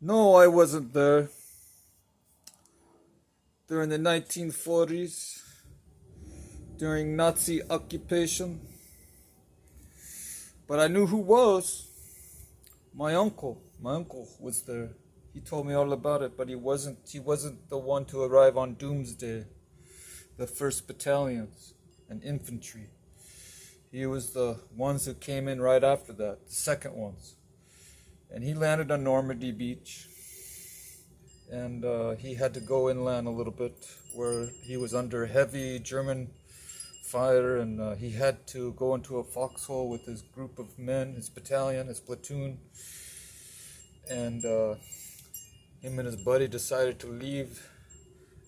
No, I wasn't there during the 1940s, during Nazi occupation. But I knew who was. My uncle. My uncle was there. He told me all about it, but he wasn't the one to arrive on Doomsday, the 1st Battalions and infantry. He was the ones who came in right after that, the second ones. And he landed on Normandy Beach. And he had to go inland a little bit where he was under heavy German fire, and he had to go into a foxhole with his group of men, his battalion, his platoon. And him and his buddy decided to leave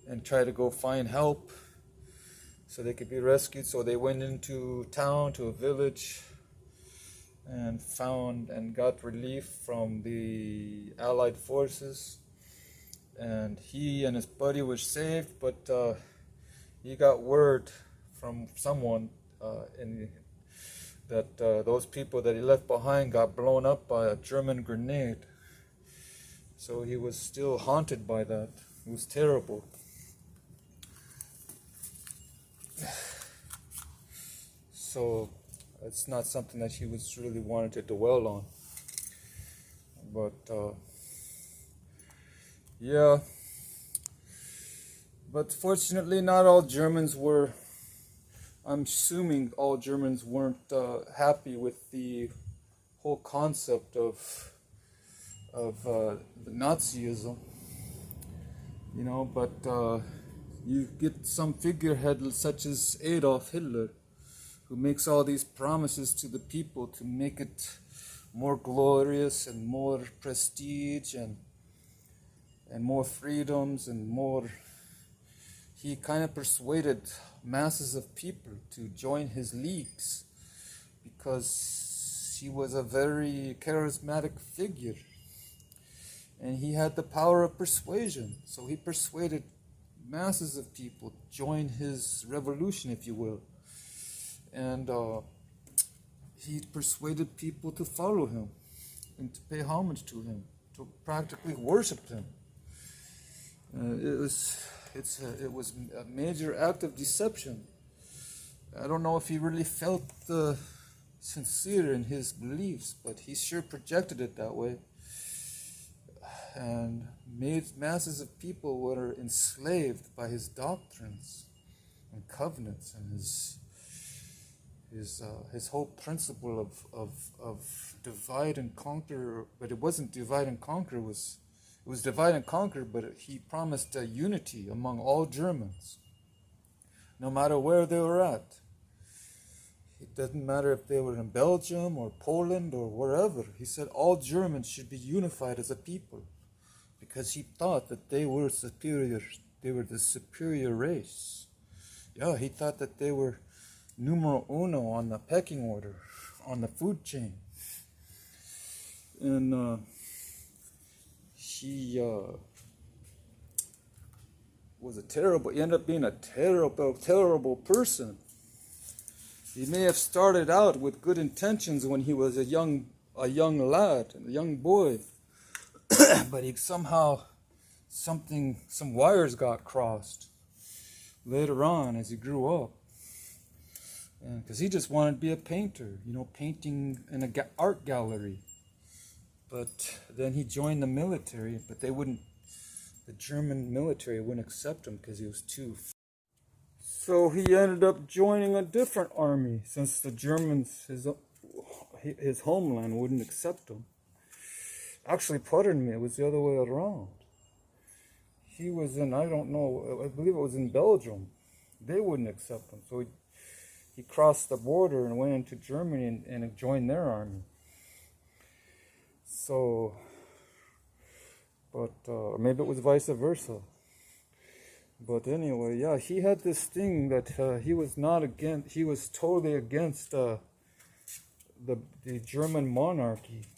and try to go find help so they could be rescued. So they went into town, to a village, and found and got relief from the Allied forces. And he and his buddy were saved, but he got word from someone that those people that he left behind got blown up by a German grenade. So he was still haunted by that. It was terrible. So it's not something that he was really wanted to dwell on. But yeah. But fortunately, not all Germans were. I'm assuming all Germans weren't happy with the whole concept of Nazism, but you get some figurehead such as Adolf Hitler, who makes all these promises to the people to make it more glorious and more prestige and more freedoms and more. He kind of persuaded masses of people to join his leagues because he was a very charismatic figure and he had the power of persuasion. So he persuaded masses of people to join his revolution, if you will. And he persuaded people to follow him and to pay homage to him, to practically worship him. It was a major act of deception. I don't know if he really felt sincere in his beliefs, but he sure projected it that way. And made masses of people were enslaved by his doctrines and covenants and his whole principle of divide and conquer. But it wasn't divide and conquer. It was divide and conquer, but he promised a unity among all Germans, no matter where they were at. It doesn't matter if they were in Belgium or Poland or wherever. He said all Germans should be unified as a people because he thought that they were superior. They were the superior race. Yeah, he thought that they were numero uno on the pecking order, on the food chain. And he he ended up being a terrible person. He may have started out with good intentions when he was a young lad, a young boy, but he somehow some wires got crossed later on as he grew up, because he just wanted to be a painter, painting in an art gallery. But then he joined the military, but the German military wouldn't accept him because he was too. So he ended up joining a different army since the Germans, his homeland, wouldn't accept him. Actually, pardon me, it was the other way around. He was in, I don't know, I believe it was in Belgium. They wouldn't accept him. So he crossed the border and went into Germany and joined their army. So, but maybe it was vice versa. But anyway, yeah, he had this thing that he was totally against the German monarchy,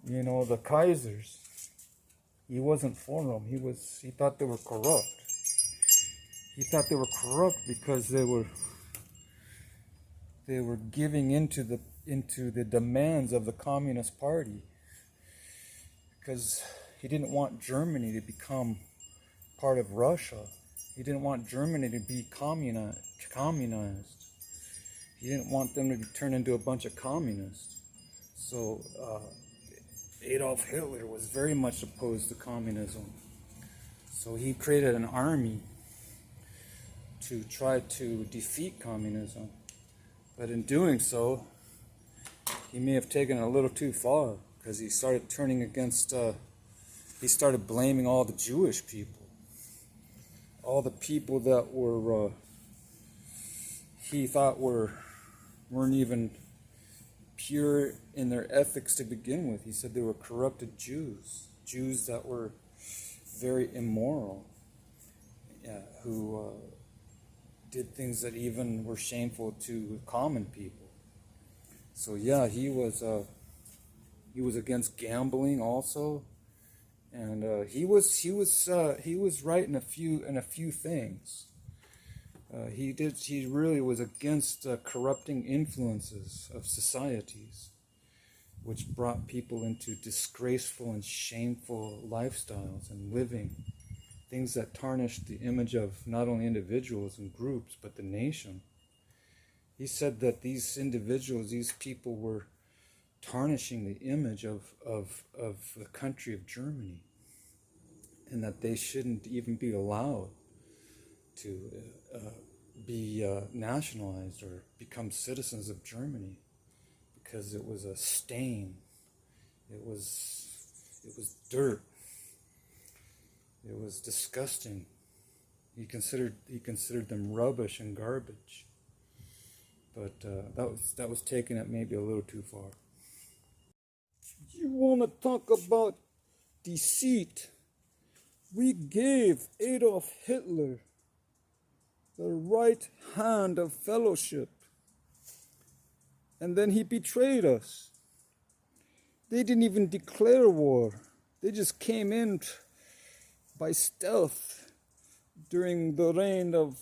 the Kaisers. He wasn't for them. He thought they were corrupt. He thought they were corrupt because they were giving into the demands of the Communist Party. because he didn't want Germany to become part of Russia. He didn't want Germany to be communized. He didn't want them to turn into a bunch of communists. So Adolf Hitler was very much opposed to communism. So he created an army to try to defeat communism. But in doing so, he may have taken it a little too far, because he started turning against, he started blaming all the Jewish people. All the people that were, he thought weren't even pure in their ethics to begin with. He said they were corrupted Jews. Jews that were very immoral, who did things that even were shameful to common people. So yeah, he was against gambling also, and he was right in a few things. He really was against corrupting influences of societies, which brought people into disgraceful and shameful lifestyles and living, things that tarnished the image of not only individuals and groups, but the nation. He said that these individuals, these people were tarnishing the image of the country of Germany, and that they shouldn't even be allowed to be nationalized or become citizens of Germany, because it was a stain. It was dirt. It was disgusting. He considered them rubbish and garbage. But that was taking it maybe a little too far. You want to talk about deceit? We gave Adolf Hitler the right hand of fellowship, and then he betrayed us. They didn't even declare war. They just came in by stealth during the reign of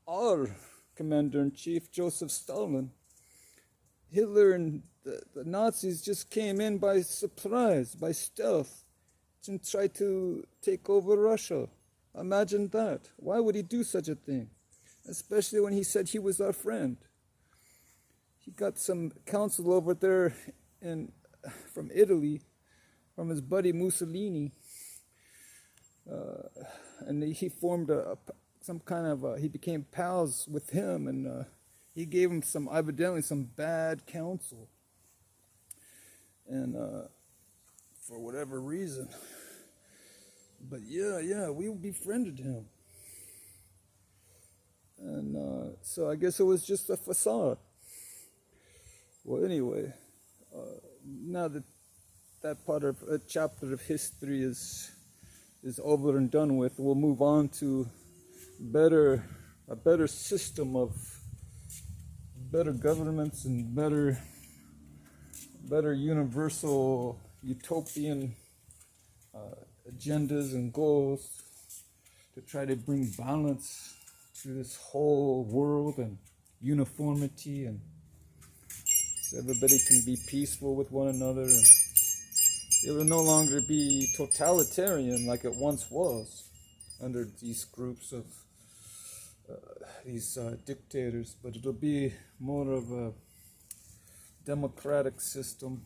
our Commander-in-Chief, Joseph Stalin. Hitler and the Nazis just came in by surprise, by stealth, and tried to take over Russia. Imagine that. Why would he do such a thing? Especially when he said he was our friend. He got some counsel over there from Italy, from his buddy Mussolini, and he formed he became pals with him, and he gave him evidently some bad counsel, and for whatever reason. But yeah, we befriended him. And so I guess it was just a facade. Well, anyway, now that part of a chapter of history is over and done with, we'll move on to a better system of better governments and better universal utopian agendas and goals to try to bring balance to this whole world and uniformity, and so everybody can be peaceful with one another, and it will no longer be totalitarian like it once was under these groups of these dictators, but it'll be more of a democratic system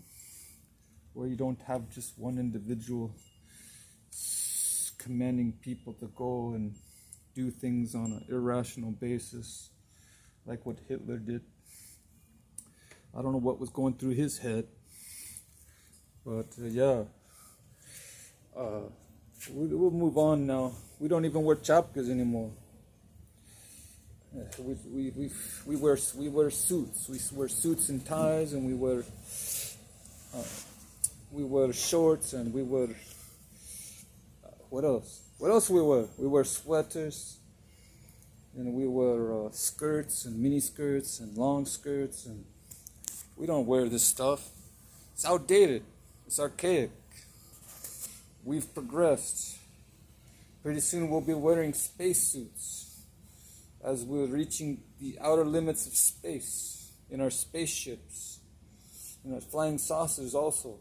where you don't have just one individual commanding people to go and do things on an irrational basis like what Hitler did. I don't know what was going through his head, but we'll move on now. We don't even wear chapkas anymore. We wear suits. We wear suits and ties, and we wear shorts, and we wear what else? What else we wear? We wear sweaters, and we wear skirts and mini skirts and long skirts, and we don't wear this stuff. It's outdated. It's archaic. We've progressed. Pretty soon we'll be wearing spacesuits as we're reaching the outer limits of space in our spaceships, in our flying saucers also.